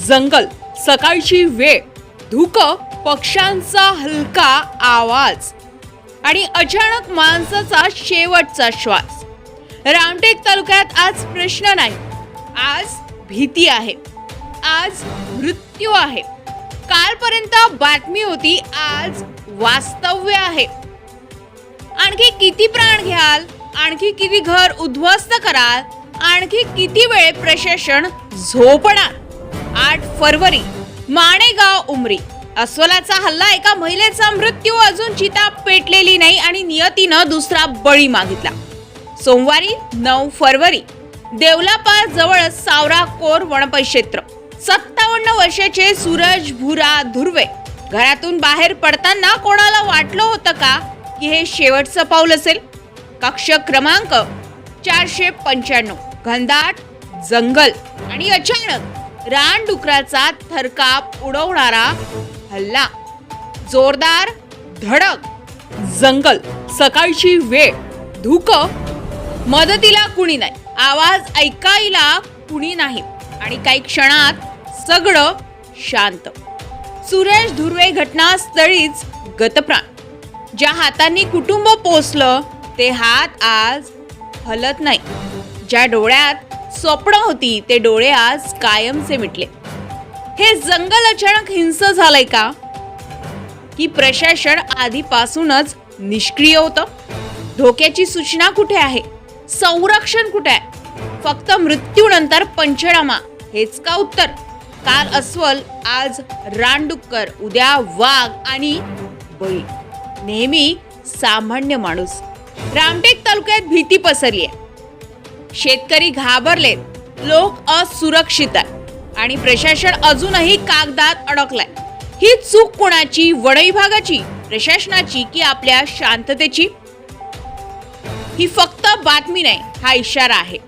जंगल, सकाळची वेळ, धुकं, पक्ष्यांचा हलका आवाज आणि अचानक माणसाचा शेवटचा श्वास. रामटेक तालुक्यात आज प्रश्न नाही, आज भीती आहे, आज मृत्यू आहे. कालपर्यंत बातमी होती, आज वास्तव्य आहे. आणखी किती प्राण घ्याल, आणखी किती घर उद्ध्वस्त कराल, आणखी किती वेळ प्रशासन झोपणार. 8 फरवरी, माणेगाव उमरी, अस्वलाचा हल्ला, एका महिलेचा मृत्यू, अजून चिता पेटलेली नाही आणि नियतीनं दुसरा बळी मागितला. सोमवारी 9 फरवरी, देवलापार जवळ सावरा कोर वनपरिक्षेत्र, 57 वर्षाचे सूरज भुरा धुर्वे घरातून बाहेर पडताना कोणाला वाटलं होतं का की हे शेवटचं पाऊल असेल. कक्ष क्रमांक 495, घनदाट जंगल आणि अचानक रानडुकराचा थरकाप उडवणारा हल्ला, जोरदार धडक. जंगल, सकाळची वेळ, धुकं, मदतीला कुणी नाही, आवाज ऐकायला कुणी नाही आणि काही क्षणात सगळं शांत. सुरेश धुर्वे घटनास्थळीच गतप्राण. ज्या हातांनी कुटुंब पोचलं ते हात आज हलत नाही. ज्या डोळ्यात स्वप्न होती ते डोळे आज कायमचे मिटले. हे जंगल अचानक हिंस झालंय का, की प्रशासन आधीपासूनच निष्क्रिय होतं? धोक्याची सूचना कुठे आहे, संरक्षण कुठे आहे? फक्त मृत्यूनंतर पंचनामा हेच का उत्तर? काल अस्वल, आज रानडुक्कर, उद्या वाघ आणि बळी. नेहमी सामान्य माणूस. रामटेक तालुक्यात भीती पसरली आहे. शेतकरी घाबरलेत, लोक असुरक्षित आहेत आणि प्रशासन अजूनही कागदात अडकलाय. ही चूक कोणाची? वन विभागाची, प्रशासनाची की आपल्या शांततेची? ही फक्त बातमी नाही, हा इशारा आहे.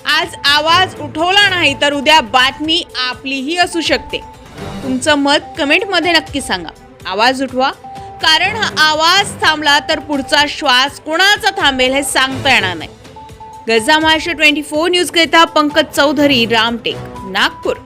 आज आवाज उठवला नाही तर उद्या बातमी आपलीही असू शकते. तुमचं मत कमेंटमध्ये नक्की सांगा. आवाज उठवा, कारण हा आवाज थांबला तर पुढचा श्वास कोणाचा थांबेल हे सांगता येणार नाही. गजा महाराष्ट्र 24 न्यूज करिता पंकज चौधरी, रामटेक, नागपूर.